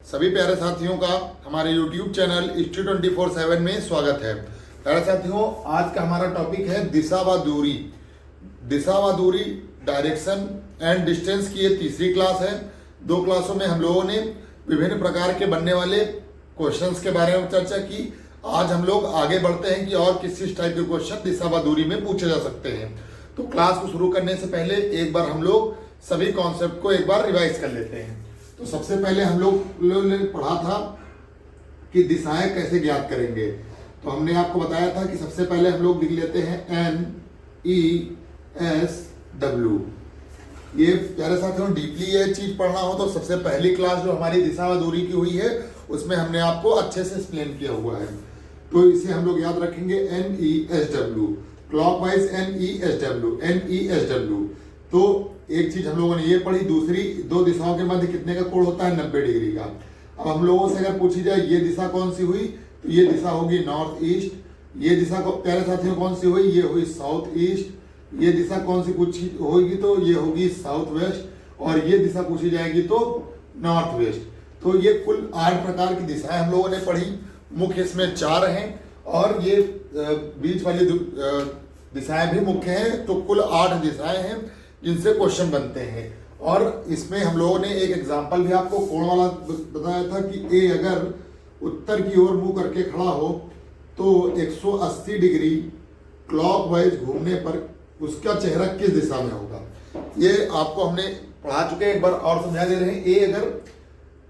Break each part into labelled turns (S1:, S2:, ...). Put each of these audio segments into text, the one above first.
S1: सभी प्यारे साथियों का हमारे YouTube चैनल हिस्ट्री 24/7 में स्वागत है। प्यारे साथियों, आज का हमारा टॉपिक है दिशा व दूरी। दिशा व दूरी, डायरेक्शन एंड डिस्टेंस की ये तीसरी क्लास है। 2 क्लासों में हम लोगों ने विभिन्न प्रकार के बनने वाले क्वेश्चंस के बारे में चर्चा की। आज हम लोग आगे बढ़ते हैं कि और किस टाइप के क्वेश्चन दिशा व दूरी में पूछे जा सकते हैं। तो क्लास को शुरू करने से पहले एक बार हम लोग सभी कॉन्सेप्ट को एक बार रिवाइज कर लेते हैं। तो सबसे पहले हम लोग ने पढ़ा था कि दिशाएं कैसे ज्ञात करेंगे। तो हमने आपको बताया था कि सबसे पहले हम लोग लिख लेते हैं NESW। ये प्यारे साथियों, डीपली ये चीज पढ़ना हो तो सबसे पहली क्लास जो हमारी दिशा व दूरी की हुई है उसमें हमने आपको अच्छे से एक्सप्लेन किया हुआ है। तो इसे हम लोग याद रखेंगे NESW, क्लॉकवाइज NESW। तो एक चीज हम लोगों ने ये पढ़ी। दूसरी, दो दिशाओं के मध्य कितने का कोण होता है? 90 डिग्री का। अब हम लोगों से अगर पूछी जाए ये दिशा कौन सी हुई, तो ये दिशा होगी नॉर्थ ईस्ट। ये दिशा को प्यारे साथियों कौन सी हुई? ये हुई साउथ ईस्ट। ये दिशा कौन सी पूछी होगी? तो ये होगी साउथ वेस्ट। और ये दिशा पूछी जाएगी तो नॉर्थ वेस्ट। तो ये कुल 8 प्रकार की दिशाएं हम लोगों ने पढ़ी। मुख्य इसमें 4 हैं और ये बीच वाली दिशाएं भी मुख्य हैं। तो कुल 8 दिशाएं हैं जिनसे क्वेश्चन बनते हैं। और इसमें हम लोगों ने एक एग्जांपल भी आपको कोण वाला बताया था कि ए अगर उत्तर की ओर मुंह करके खड़ा हो तो 180 डिग्री क्लॉकवाइज घूमने पर उसका चेहरा किस दिशा में होगा। ये आपको हमने पढ़ा चुके हैं, एक बार और समझा दे रहे हैं। ए अगर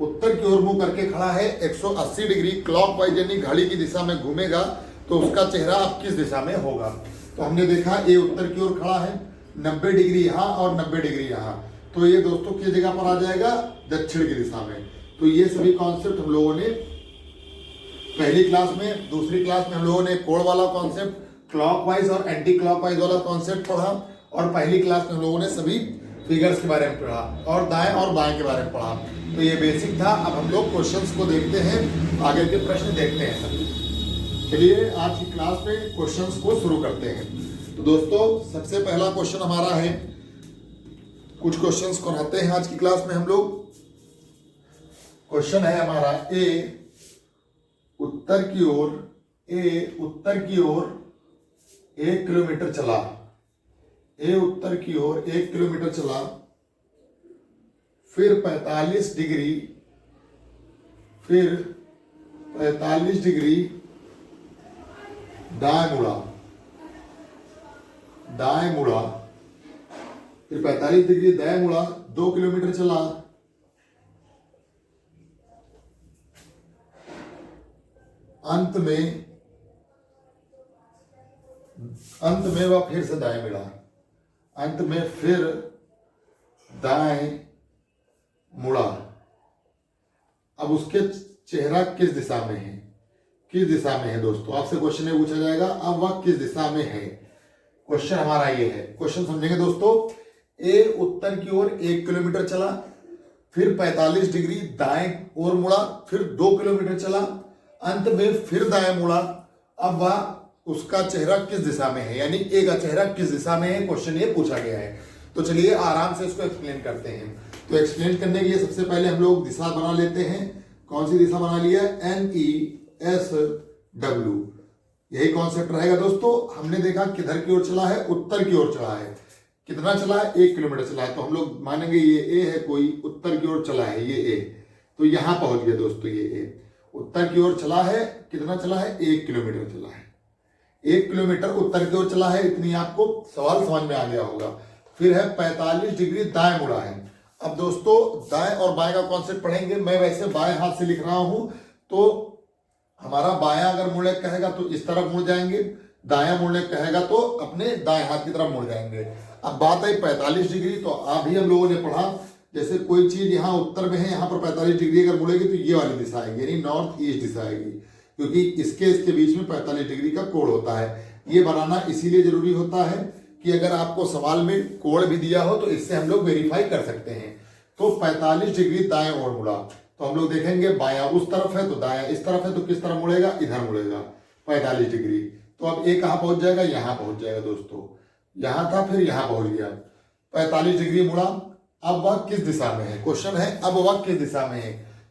S1: उत्तर की ओर मुंह करके खड़ा है 180 डिग्री क्लॉकवाइज यानी घड़ी की दिशा में घूमेगा तो उसका चेहरा अब किस दिशा में होगा। तो हमने देखा ए उत्तर की ओर खड़ा है, 90 डिग्री यहाँ और 90 डिग्री यहाँ। तो ये दोस्तों किस जगह पर आ जाएगा? दक्षिण की दिशा में। तो ये सभी कॉन्सेप्ट हम लोगों ने पहली क्लास में, दूसरी क्लास में हम लोगों ने कोण वाला कॉन्सेप्ट, क्लॉकवाइज और एंटी क्लॉकवाइज वाला कॉन्सेप्ट पढ़ा। और पहली क्लास में हम लोगों ने सभी फिगर्स के बारे में पढ़ा और दाएं और बाएं के बारे में पढ़ा। तो ये बेसिक था। अब हम लोग क्वेश्चंस को देखते हैं, आगे के प्रश्न देखते हैं सभी। चलिए आज की क्लास में क्वेश्चंस को शुरू करते हैं। तो दोस्तों सबसे पहला क्वेश्चन हमारा है, कुछ क्वेश्चंस कराते हैं आज की क्लास में हम लोग। क्वेश्चन है हमारा ए उत्तर की ओर 1 किलोमीटर चला। ए उत्तर की ओर 1 किलोमीटर चला, फिर 45 डिग्री दाएं मुड़ा, फिर 45 डिग्री दाएं मुड़ा, 2 किलोमीटर चला, अंत में वह फिर से दाएं मुड़ा, अंत में फिर दाएं मुड़ा। अब उसके चेहरा किस दिशा में है? किस दिशा में है दोस्तों? आपसे क्वेश्चन में पूछा जाएगा अब वह किस दिशा में है। क्वेश्चन हमारा ये है। क्वेश्चन समझेंगे दोस्तों। ए उत्तर की ओर 1 किलोमीटर चला, फिर 45 डिग्री दाएं ओर मुड़ा, फिर 2 किलोमीटर चला, अंत में फिर दाएं मुड़ा। अब वह उसका चेहरा किस दिशा में है, यानी ए का चेहरा किस दिशा में है, क्वेश्चन ये पूछा गया है। तो चलिए आराम से इसको एक्सप्लेन करते हैं। तो एक्सप्लेन करने के लिए सबसे पहले हम लोग दिशा बना लेते हैं। कौन सी दिशा बना लिया? NESW। यही कॉन्सेप्ट रहेगा दोस्तों। हमने देखा किधर की ओर चला है? उत्तर की ओर चला है। कितना चला है? 1 किलोमीटर चला है। तो हम लोग मानेंगे ये ए है, कोई उत्तर की ओर चला है, ये ए। तो यहां पहुंच गया दोस्तों, ये ए उत्तर की ओर चला है। कितना चला है? 1 किलोमीटर चला है। 1 किलोमीटर उत्तर की ओर चला है, इतनी आपको सवाल समझ में आ गया होगा। फिर है 45 डिग्री दाएं मुड़ा है। अब दोस्तों दाएं और बाएं का कॉन्सेप्ट पढ़ेंगे। मैं वैसे बाएं हाथ से लिख रहा हूं, तो हमारा बायां अगर मुड़ने कहेगा तो इस तरफ मुड़ जाएंगे, दायां मुड़ने कहेगा तो अपने दाएं हाथ की तरफ मुड़ जाएंगे। अब बात आई 45 डिग्री, तो अभी हम लोगों ने पढ़ा जैसे कोई चीज यहाँ उत्तर में है, यहाँ पर 45 डिग्री अगर मुड़ेगी तो ये वाली दिशा आएगी, यानी नॉर्थ ईस्ट दिशा आएगी, क्योंकि इसके बीच में 45 डिग्री का कोण होता है। ये बनाना इसीलिए जरूरी होता है कि अगर आपको सवाल में कोण भी दिया हो तो इससे हम लोग वेरीफाई कर सकते हैं। तो 45 डिग्री दाएं ओर मुड़ा, तो हम लोग देखेंगे बायां उस तरफ है तो दायां इस तरफ है, तो किस तरफ मुड़ेगा? इधर मुड़ेगा 45 डिग्री। तो अब ए कहां पहुंच जाएगा? यहां पहुंच जाएगा दोस्तों। यहां था, फिर यहां पहुंच गया, 45 डिग्री मुड़ा। अब वह किस दिशा में है, क्वेश्चन है अब वह किस दिशा में है।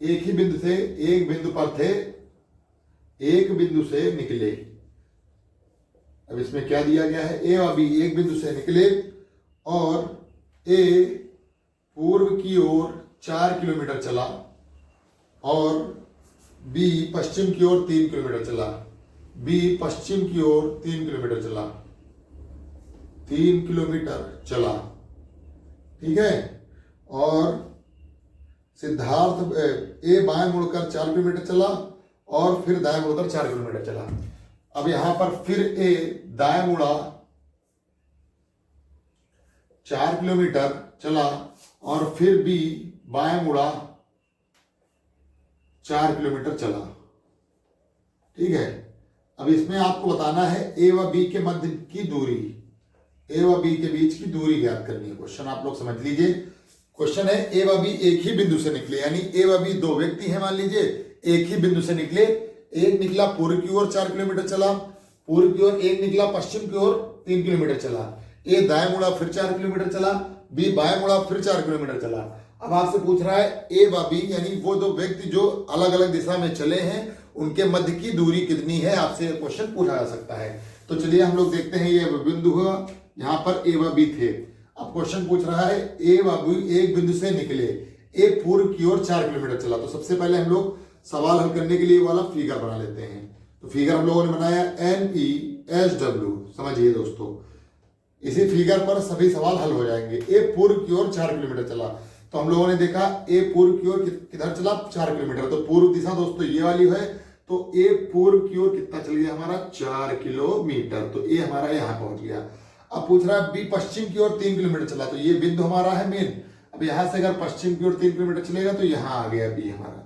S1: एक ही बिंदु से, एक बिंदु पर थे, एक बिंदु से निकले। अब इसमें क्या दिया गया है, ए व बी एक बिंदु से निकले और ए पूर्व की ओर 4 किलोमीटर चला और बी पश्चिम की ओर 3 किलोमीटर चला। बी पश्चिम की ओर 3 किलोमीटर चला, 3 किलोमीटर चला, ठीक है। और सिद्धार्थ ए बाएं मुड़कर 4 किलोमीटर चला और फिर दाएं मुड़कर 4 किलोमीटर चला। अब यहां पर फिर ए दाएं मुड़ा 4 किलोमीटर चला और फिर बी बाएं मुड़ा 4 किलोमीटर चला, ठीक है। अब इसमें आपको बताना है ए व बी के मध्य की दूरी, ए व बी के बीच की दूरी ज्ञात करनी है। क्वेश्चन आप लोग समझ लीजिए। क्वेश्चन है ए व बी एक ही बिंदु से निकले, यानी ए व बी दो व्यक्ति हैं मान लीजिए, एक ही बिंदु से निकले। एक निकला पूर्व की ओर 4 किलोमीटर चला, पूर्व की ओर, एक निकला पश्चिम की ओर 3 किलोमीटर चला। ए दाएं मुड़ा फिर 4 किलोमीटर चला, बी बाएं मुड़ा फिर 4 किलोमीटर चला। अब आपसे पूछ रहा है ए व बी यानी वो दो व्यक्ति जो अलग अलग दिशा में चले हैं उनके मध्य की दूरी कितनी है, आपसे क्वेश्चन पूछा जा सकता है। तो चलिए हम लोग देखते हैं, ये बिंदु हुआ, यहाँ पर ए व बी थे। अब क्वेश्चन पूछ रहा है ए व बी एक बिंदु से निकले, ए पूर्व की ओर 4 किलोमीटर चला। तो सबसे पहले हम लोग सवाल हल करने के लिए वाला फिगर बना लेते हैं। तो फिगर हम लोगों ने बनाया NESW, समझिए दोस्तों। इसी फिगर पर सभी सवाल हल हो जाएंगे। ए पूर्व की ओर 4 किलोमीटर चला, तो हम लोगों ने देखा ए पूर्व की ओर किधर चला, 4 किलोमीटर। तो पूर्व दिशा दोस्तों ये वाली है, तो ए पूर्व की ओर कितना चल गया हमारा, 4 किलोमीटर। तो ए हमारा यहाँ पहुंच गया। अब पूछ रहा है बी पश्चिम की ओर 3 किलोमीटर चला, तो ये बिंदु हमारा है मेन। अब यहां से अगर पश्चिम की ओर 3 किलोमीटर चलेगा तो यहाँ आ गया बी हमारा,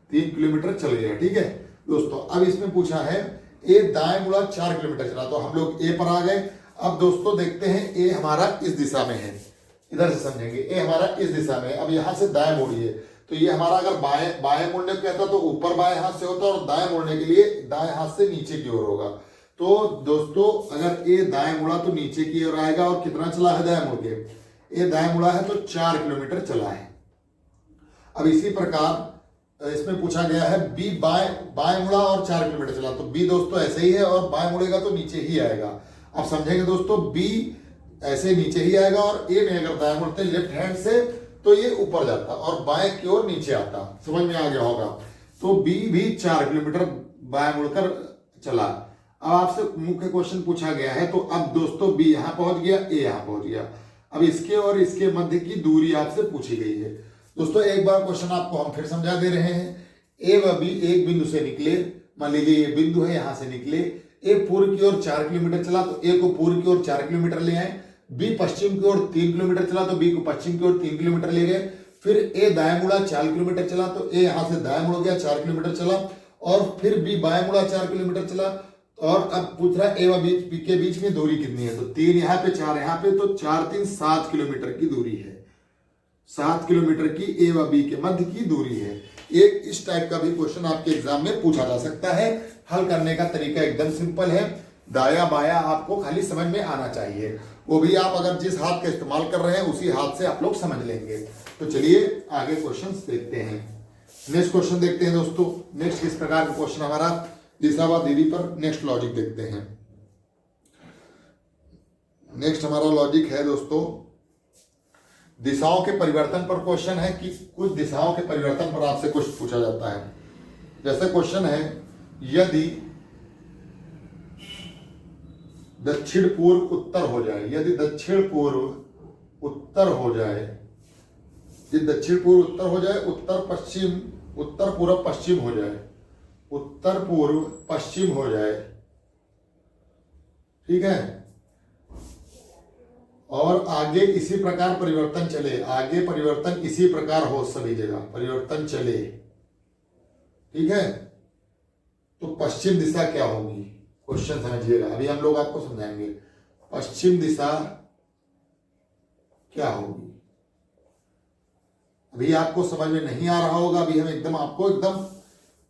S1: 3 किलोमीटर चल गया, ठीक है दोस्तों। अब इसमें पूछा है ए दाएं मुड़ा 4 किलोमीटर चला, तो हम लोग ए पर आ गए। अब दोस्तों देखते हैं ए हमारा इस दिशा में है, इधर से समझेंगे, ए हमारा इस दिशा में। अब यहां से दाएं मोड़िए, तो ये हमारा अगर बाएं मुड़ने को कहता तो ऊपर बाएं हाथ से होता और दाएं मुड़ने के लिए दाएं हाथ से नीचे की ओर होगा। तो दोस्तों अगर ए दाएं मुड़ा तो नीचे की ओर आएगा, और कितना चला है दाएं मुड़ के, ए दाएं मुड़ा है तो 4 किलोमीटर चला है। अब इसी प्रकार इसमें पूछा गया है बी बाएं मुड़ा और 4 किलोमीटर चला, तो बी दोस्तों ऐसे ही है और बाएं मुड़ेगा तो नीचे ही आएगा। आप समझेंगे दोस्तों, बी ऐसे नीचे ही आएगा और ए में अगर दाएं मुड़ते लेफ्ट हैंड से तो ये ऊपर जाता और बाएं की ओर नीचे आता। समझ में आ गया होगा। तो बी भी 4 किलोमीटर बाएं मुड़कर चला। अब आपसे मुख्य क्वेश्चन पूछा गया है, तो अब दोस्तों बी यहां पहुंच गया, ए यहां पहुंच गया। अब इसके और इसके मध्य की दूरी आपसे पूछी गई है। दोस्तों एक बार क्वेश्चन आपको हम फिर समझा दे रहे हैं। ए व बी एक बिंदु से निकले, मान लीजिए ये बिंदु है, यहां से निकले। ए पूर्व की ओर 4 किलोमीटर चला, तो ए को पूर्व की ओर 4 किलोमीटर ले आए। बी पश्चिम की ओर 3 किलोमीटर चला, तो बी को पश्चिम की ओर 3 किलोमीटर ले गए। फिर ए दाएं मुड़ा 4 किलोमीटर चला, तो ए यहां से दाएं मुड़ गया, 4 किलोमीटर चला। और फिर बी बाएं मुड़ा 4 किलोमीटर चला। और अब पूछ रहा है ए व बी के बीच में दूरी कितनी है, तो 3 यहाँ पे 4 यहाँ पे, तो 4 3 7 किलोमीटर की दूरी है। 7 किलोमीटर की ए व बी के मध्य की दूरी है। एक इस टाइप का भी क्वेश्चन आपके एग्जाम में पूछा जा सकता है। हल करने का तरीका एकदम सिंपल है, दाया बाया आपको खाली समझ में आना चाहिए। वो भी आप अगर जिस हाथ का इस्तेमाल कर रहे हैं उसी हाथ से आप लोग समझ लेंगे। तो चलिए आगे क्वेश्चन देखते हैं। नेक्स्ट क्वेश्चन देखते हैं दोस्तों। नेक्स्ट किस प्रकार का क्वेश्चन हमारा, दिशा व दूरी पर नेक्स्ट लॉजिक देखते हैं। नेक्स्ट हमारा लॉजिक है दोस्तों, दिशाओं के परिवर्तन पर क्वेश्चन है कि कुछ दिशाओं के परिवर्तन पर आपसे कुछ पूछा जाता है। जैसे क्वेश्चन है, यदि दक्षिण पूर्व उत्तर हो जाए, यदि दक्षिण पूर्व उत्तर हो जाए, यदि दक्षिण पूर्व उत्तर हो जाए, उत्तर पश्चिम, उत्तर पूर्व पश्चिम हो जाए, उत्तर पूर्व पश्चिम हो जाए, ठीक है, और आगे इसी प्रकार परिवर्तन चले, आगे परिवर्तन इसी प्रकार हो, सभी जगह परिवर्तन चले, ठीक है, तो पश्चिम दिशा क्या होगी, क्वेश्चन समझिएगा। अभी हम लोग आपको समझाएंगे पश्चिम दिशा क्या होगी। अभी आपको समझ में नहीं आ रहा होगा, अभी हम एकदम आपको एकदम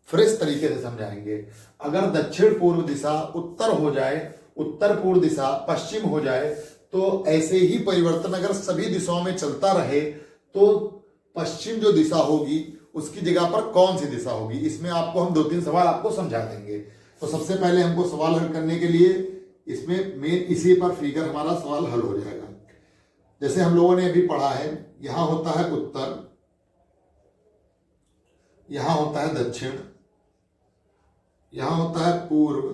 S1: फ्रेश तरीके से समझाएंगे। अगर दक्षिण पूर्व दिशा उत्तर हो जाए, उत्तर पूर्व दिशा पश्चिम हो जाए, तो ऐसे ही परिवर्तन अगर सभी दिशाओं में चलता रहे तो पश्चिम जो दिशा होगी उसकी जगह पर कौन सी दिशा होगी। इसमें आपको हम 2-3 सवाल आपको समझा देंगे। तो सबसे पहले हमको सवाल हल करने के लिए इसमें मेन इसी पर फिगर हमारा सवाल हल हो जाएगा। जैसे हम लोगों ने अभी पढ़ा है, यहां होता है उत्तर, यहां होता है दक्षिण, यहां होता है पूर्व,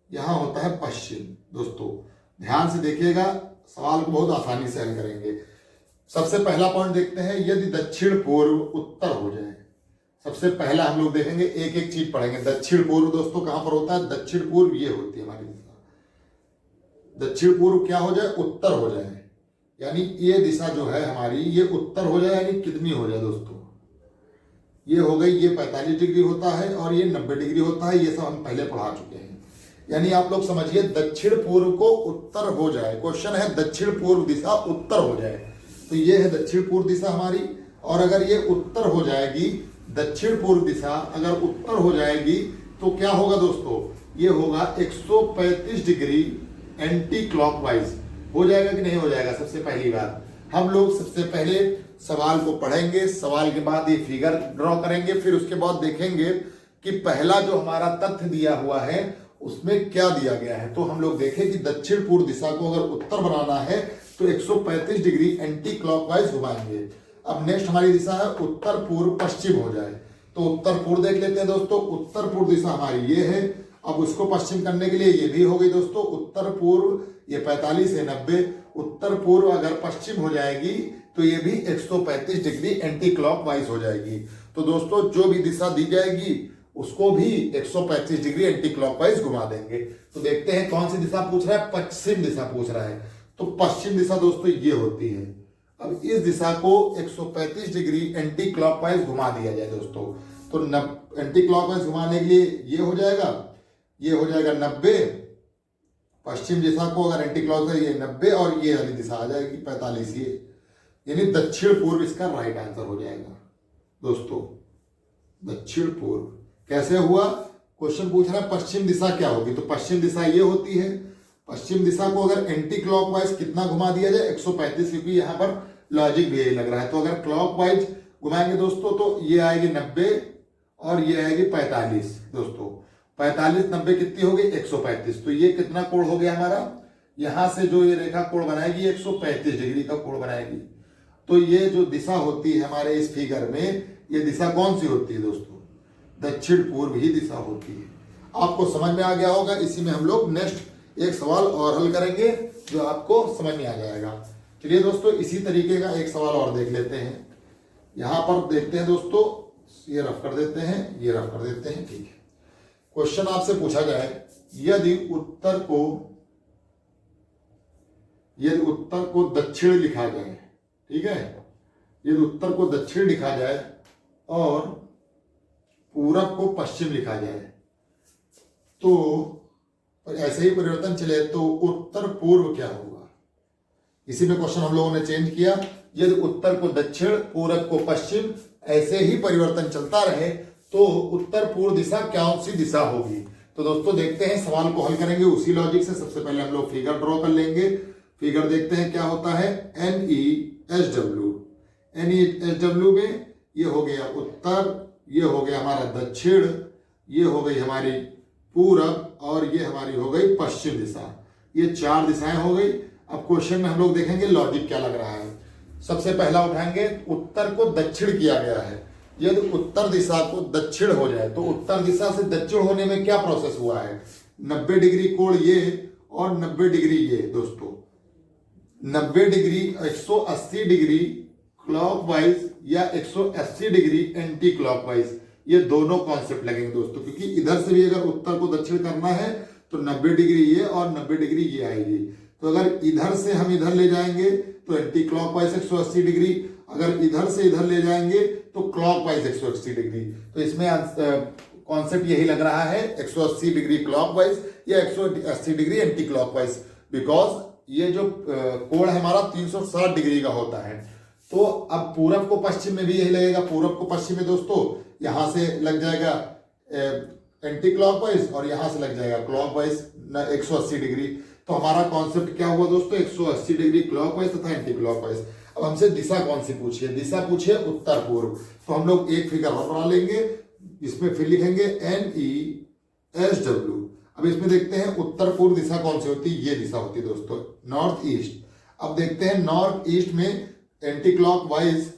S1: यहां होता है पश्चिम। दोस्तों ध्यान से देखिएगा, सवाल को बहुत आसानी से हल करेंगे। सबसे पहला पॉइंट देखते हैं, यदि दक्षिण पूर्व उत्तर हो जाए। सबसे पहला हम लोग देखेंगे, एक एक चीज पढ़ेंगे। दक्षिण पूर्व दोस्तों कहां पर होता है? दक्षिण पूर्व ये होती है हमारी दिशा। दक्षिण पूर्व क्या हो जाए? उत्तर हो जाए, यानी ये दिशा जो है हमारी ये उत्तर हो जाए, यानी कितनी हो जाए दोस्तों? ये हो गई, ये 45 डिग्री होता है और ये 90 डिग्री होता है। ये सब हम पहले पढ़ा चुके हैं। यानी आप लोग समझिए, दक्षिण पूर्व को उत्तर हो जाए। क्वेश्चन है दक्षिण पूर्व दिशा उत्तर हो जाए, तो ये है दक्षिण पूर्व दिशा हमारी। और अगर ये उत्तर हो जाएगी, दक्षिण पूर्व दिशा अगर उत्तर हो जाएगी तो क्या होगा दोस्तों? ये होगा 135 डिग्री एंटी क्लॉकवाइज। हो जाएगा कि नहीं हो जाएगा? सबसे पहली बात हम लोग सबसे पहले सवाल को पढ़ेंगे, सवाल के बाद ये फिगर ड्रॉ करेंगे, फिर उसके बाद देखेंगे कि पहला जो हमारा तथ्य दिया हुआ है उसमें क्या दिया गया है। तो हम लोग देखें कि दक्षिण पूर्व दिशा को अगर उत्तर बनाना है तो 135 डिग्री एंटी क्लॉकवाइज घुमाएंगे। अब नेक्स्ट हमारी दिशा है उत्तर पूर्व पश्चिम हो जाए, तो उत्तर पूर्व देख लेते हैं दोस्तों। उत्तर पूर्व दिशा हमारी ये है। अब उसको पश्चिम करने के लिए ये भी हो गई दोस्तों उत्तर पूर्व, ये 45 है 90। उत्तर पूर्व अगर पश्चिम हो जाएगी तो ये भी 135 डिग्री एंटी क्लॉकवाइज हो जाएगी। तो दोस्तों जो भी दिशा दी जाएगी उसको भी 135 डिग्री एंटी क्लॉकवाइज घुमा देंगे। तो देखते हैं कौन सी दिशा पूछ रहा है? पश्चिम दिशा पूछ रहा है। तो पश्चिम दिशा दोस्तों ये होती है। अब इस दिशा को 135 डिग्री एंटी क्लॉकवाइज घुमा दिया जाए दोस्तों, तो एंटी क्लॉकवाइज घुमाने के लिए ये हो जाएगा, ये हो जाएगा 90। पश्चिम दिशा को अगर एंटी क्लॉकवाइज ये 90 और ये वाली दिशा आ जाएगी 45, ये यानी दक्षिण पूर्व इसका राइट आंसर हो जाएगा दोस्तों। दक्षिण पूर्व कैसे हुआ? क्वेश्चन पूछ रहा है पश्चिम दिशा क्या होगी, तो पश्चिम दिशा ये होती है। पश्चिम दिशा को अगर एंटी क्लॉकवाइज कितना घुमा दिया जाए? 135, क्योंकि यहां पर लॉजिक भी यही लग रहा है। तो अगर क्लॉकवाइज घुमाएंगे दोस्तों तो ये आएगी 90 और ये आएगी 45 दोस्तों। 45 90 कितनी होगी? 135। तो ये कितना कोण हो गया हमारा? यहां से जो ये रेखा कोण बनाएगी 135 डिग्री का कोण बनाएगी। तो ये जो दिशा होती है हमारे इस फिगर में, ये दिशा कौन सी होती है दोस्तों? दक्षिण पूर्व ही दिशा होती है। आपको समझ में आ गया होगा। इसी में हम लोग नेक्स्ट एक सवाल और हल करेंगे जो आपको समझ में आ जाएगा। चलिए दोस्तों इसी तरीके का एक सवाल और देख लेते हैं। यहां पर देखते हैं दोस्तों, ये रफ कर देते हैं, ये रफ कर देते हैं, ठीक है। क्वेश्चन आपसे पूछा जाए, यदि उत्तर को दक्षिण लिखा जाए, ठीक है, यदि उत्तर को दक्षिण लिखा जाए और पूरब को पश्चिम लिखा जाए, तो ऐसे ही परिवर्तन चले तो उत्तर पूर्व क्या होगा? इसी में क्वेश्चन हम लोगों ने चेंज किया। यदि उत्तर को दक्षिण, पूरब को पश्चिम, ऐसे ही परिवर्तन चलता रहे तो उत्तर पूर्व दिशा कौन सी दिशा होगी? तो दोस्तों देखते हैं, सवाल को हल करेंगे उसी लॉजिक से। सबसे पहले हम लोग फिगर ड्रॉ कर लेंगे। फिगर देखते हैं क्या होता है। NESW में ये हो गया उत्तर, ये हो गया हमारा दक्षिण, ये हो गई हमारी पूरब और ये हमारी हो गई पश्चिम दिशा। ये 4 दिशाएं हो गई। अब क्वेश्चन में हम लोग देखेंगे लॉजिक क्या लग रहा है। सबसे पहला उठाएंगे, उत्तर को दक्षिण किया गया है। यदि उत्तर दिशा को दक्षिण हो जाए तो उत्तर दिशा से दक्षिण होने में क्या प्रोसेस हुआ है? 90 डिग्री कोण ये और 90 डिग्री ये दोस्तों। 90 डिग्री 180 डिग्री क्लॉकवाइज या 180 डिग्री एंटी क्लॉकवाइज, ये दोनों कॉन्सेप्ट लगेंगे दोस्तों, क्योंकि इधर से भी अगर उत्तर को दक्षिण करना है तो 90 डिग्री ये और 90 डिग्री ये आएगी। तो अगर इधर से हम इधर ले जाएंगे तो एंटी क्लॉकवाइज 180 डिग्री, अगर इधर से इधर ले जाएंगे तो क्लॉकवाइज 180 डिग्री। तो इसमें कॉन्सेप्ट यही लग रहा है, 180 डिग्री क्लॉकवाइज या 180 डिग्री एंटी क्लॉकवाइज, बिकॉज ये जो कोण है हमारा 360 डिग्री का होता है। तो अब पूरब को पश्चिम में भी यही लगेगा। पूरब को पश्चिम में दोस्तों यहां से लग जाएगा एंटी क्लॉकवाइज और यहां से लग जाएगा क्लॉकवाइज 180 डिग्री। तो हमारा कॉन्सेप्ट क्या हुआ दोस्तों? 180 डिग्री क्लॉकवाइज तथा एंटी क्लॉकवाइज। अब हमसे दिशा कौन सी पूछी है, दिशा पूछी है उत्तर पूर्व। तो हम लोग एक फिगर और बना लेंगे, इसमें फिर लिखेंगे NESW। अब इसमें देखते हैं उत्तर पूर्व दिशा कौन सी होती है, ये दिशा होती है दोस्तों, नॉर्थ ईस्ट। अब देखते हैं नॉर्थ ईस्ट में एंटी क्लॉक वाइज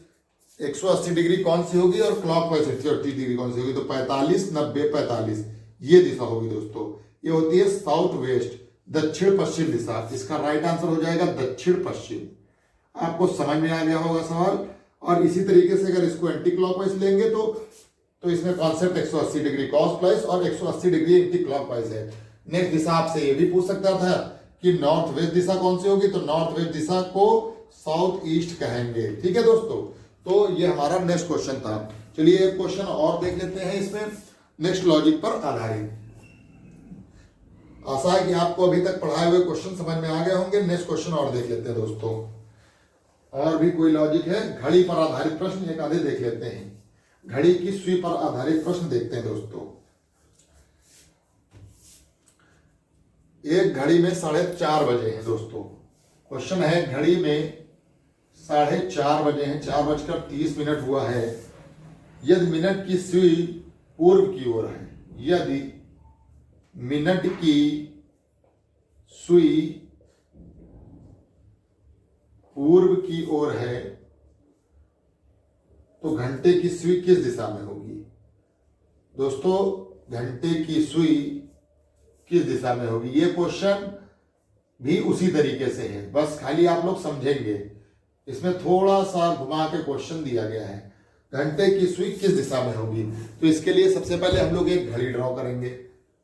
S1: 180 डिग्री कौन सी होगी और क्लॉक वाइज 180 डिग्री कौन सी होगी। तो 45, 90, 45 ये दिशा होगी दोस्तों। ये होती है साउथ वेस्ट, दक्षिण पश्चिम दिशा। इसका राइट आंसर हो जाएगा दक्षिण पश्चिम। आपको समझ में आ गया होगा सवाल। और इसी तरीके से अगर इसको एंटी क्लॉकवाइज लेंगे तो इसमें कॉन्सेप्ट 180 डिग्री कॉस प्लस और 180 डिग्री एंटी क्लॉकवाइज है। नेक्स्ट दिशा आपसे ये भी पूछ सकता था कि नॉर्थ वेस्ट दिशा कौन सी होगी, तो नॉर्थ वेस्ट दिशा को साउथ ईस्ट कहेंगे। ठीक है दोस्तों, तो ये हमारा नेक्स्ट क्वेश्चन था। चलिए एक क्वेश्चन और देख लेते हैं इसमें, नेक्स्ट लॉजिक पर आधारित। आशा है कि आपको अभी तक पढ़ाए हुए क्वेश्चन समझ में आ गए होंगे। नेक्स्ट क्वेश्चन और देख लेते हैं दोस्तों। और भी कोई लॉजिक है, घड़ी पर आधारित प्रश्न एक आधे देख लेते हैं। घड़ी की सुई पर आधारित प्रश्न देखते हैं दोस्तों। एक घड़ी में 4:30 बजे हैं दोस्तों। क्वेश्चन है घड़ी में 4:30 बजे हैं, 4:30 हुआ है। यदि मिनट की सुई पूर्व की ओर है, यदि मिनट की सुई पूर्व की ओर है तो घंटे की सुई किस दिशा में होगी। दोस्तों घंटे की सुई किस दिशा में होगी, ये क्वेश्चन भी उसी तरीके से है, बस खाली आप लोग समझेंगे। इसमें थोड़ा सा घुमा के क्वेश्चन दिया गया है, घंटे की सुई किस दिशा में होगी। तो इसके लिए सबसे पहले हम लोग एक घड़ी ड्रॉ करेंगे,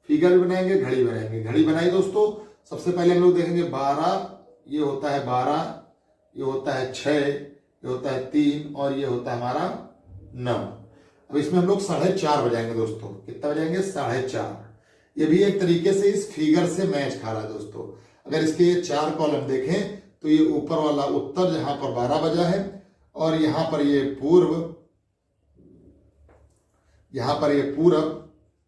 S1: फिगर भी बनाएंगे, घड़ी बनाएंगे। घड़ी बनाई दोस्तों, सबसे पहले हम लोग देखेंगे 12, ये होता है 12, ये होता है 6, ये होता है 3 और ये होता है हमारा 9। अब इसमें हम लोग 4:30 बजाएंगे दोस्तों। कितना बजाएंगे, 4:30। ये भी एक तरीके से इस फिगर से मैच खा रहा है दोस्तों। अगर इसके ये 4 कॉलम देखें तो ये ऊपर वाला उत्तर जहां पर 12 बजा है और यहां पर ये पूर्व, यहां पर ये पूरब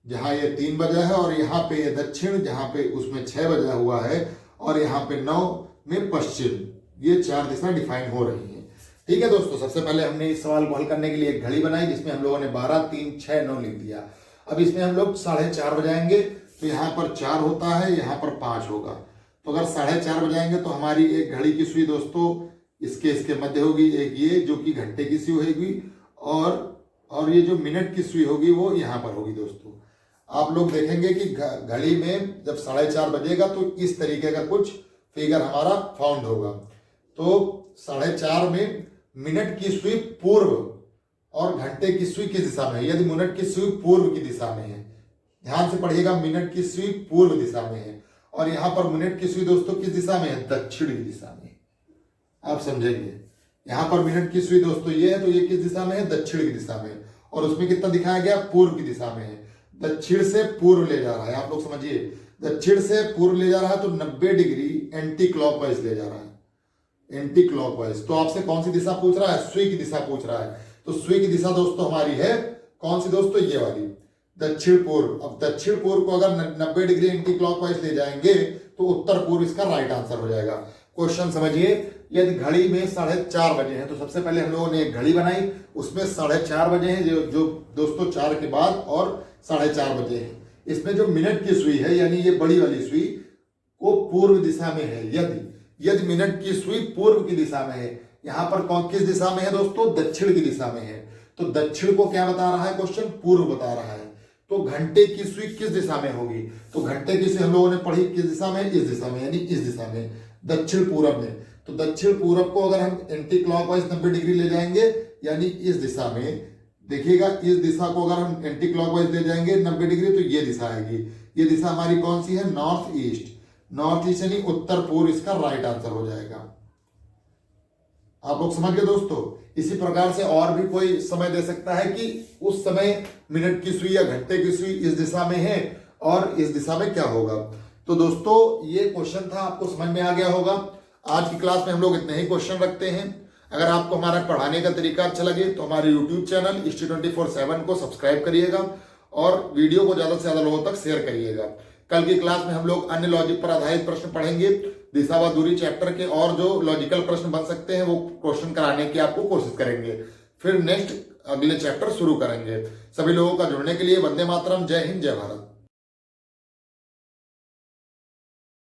S1: जहां ये 3 बजा है और यहाँ पे ये दक्षिण जहां पे उसमें 6 बजा हुआ है और यहाँ पे 9 में पश्चिम, ये 4 दिशा डिफाइन हो रही है। ठीक है दोस्तों, सबसे पहले हमने इस सवाल को हल करने के लिए एक घड़ी बनाई जिसमें हम लोगों ने 12, 3, 6, 9 लिख दिया। अब इसमें हम लोग 4:30 बजाएंगे तो यहाँ पर 4 होता है, यहाँ पर 5 होगा। तो अगर 4:30 बजाएंगे तो हमारी एक घड़ी की सुई दोस्तों इसके मध्य होगी, एक ये जो कि घंटे की सुई होगी और ये जो मिनट की सुई होगी वो यहाँ पर होगी दोस्तों। आप लोग देखेंगे कि घड़ी में जब 4:30 बजेगा तो इस तरीके का कुछ फिगर हमारा फाउंड होगा। तो 4:30 में मिनट की सुई पूर्व और घंटे की सुई किस दिशा में है। यदि मिनट की सुई पूर्व की दिशा में है, ध्यान से पढ़िएगा, मिनट की सुई पूर्व दिशा में है और यहां पर मिनट की सुई दोस्तों किस दिशा में है, दक्षिण की दिशा में। आप समझेंगे, यहां पर मिनट की सुई दोस्तों ये है तो ये किस दिशा में है, दक्षिण की दिशा में। और उसमें कितना दिखाया गया, पूर्व की दिशा में है, दक्षिण से पूर्व ले जा रहा है। आप लोग समझिए, दक्षिण से पूर्व ले जा रहा है तो 90 डिग्री एंटी क्लॉकवाइज ले जा रहा है, एंटी क्लॉकवाइज। तो आपसे कौन सी दिशा पूछ रहा है, सुई की दिशा पूछ रहा है। तो सुई की दिशा दोस्तों हमारी है कौन सी दोस्तों, ये वाली, दक्षिण पूर्व। अब दक्षिण पूर्व को अगर 90 डिग्री एंटी क्लॉकवाइज ले जाएंगे तो उत्तर पूर्व इसका राइट आंसर हो जाएगा। क्वेश्चन समझिए, यदि घड़ी में 4:30 बजे हैं तो सबसे पहले हम लोगों ने एक घड़ी बनाई, उसमें 4:30 बजे हैं जो दोस्तों 4 के बाद और 4:30 बजे हैं। इसमें जो मिनट की सुई है यानी ये बड़ी वाली सुई वो पूर्व दिशा में है। यदि मिनट की सुई पूर्व की दिशा में है, यहां पर कौन किस दिशा में है दोस्तों, दक्षिण की दिशा में है। तो दक्षिण को क्या बता रहा है क्वेश्चन, पूर्व बता रहा है। तो घंटे की सुई किस दिशा में होगी, तो घंटे की सुई हम लोगों ने पढ़ी किस दिशा में, इस दिशा में, यानी इस दिशा में, दक्षिण पूरब में। तो दक्षिण पूरब को अगर हम एंटी क्लॉकवाइज 90 डिग्री ले जाएंगे यानी इस दिशा में, देखिएगा इस दिशा को अगर हम एंटी क्लॉकवाइज ले जाएंगे 90 डिग्री तो ये दिशा आएगी। ये दिशा हमारी कौन सी है, नॉर्थ ईस्ट। नॉर्थ ईस्ट यानी उत्तर पूर्व इसका राइट आंसर हो जाएगा। आप लोग समझ गए दोस्तों। इसी प्रकार से और भी कोई समय दे सकता है कि उस समय मिनट की सुई या घंटे की सुई इस दिशा में है और इस दिशा में क्या होगा। तो दोस्तों ये क्वेश्चन था, आपको समझ में आ गया होगा। आज की क्लास में हम लोग इतने ही क्वेश्चन रखते हैं। अगर आपको हमारा पढ़ाने का तरीका अच्छा लगे तो हमारे यूट्यूब चैनल History 24/7 को सब्सक्राइब करिएगा और वीडियो को ज्यादा से ज्यादा लोगों तक शेयर करिएगा। कल की क्लास में हम लोग अन्य लॉजिक पर आधारित प्रश्न पढ़ेंगे। दिशा व दूरी चैप्टर के और जो लॉजिकल प्रश्न बन सकते हैं वो क्वेश्चन कराने की आपको कोशिश करेंगे। फिर नेक्स्ट अगले चैप्टर शुरू करेंगे। सभी लोगों का जुड़ने के लिए वंदे मातरम। जय हिंद, जय भारत।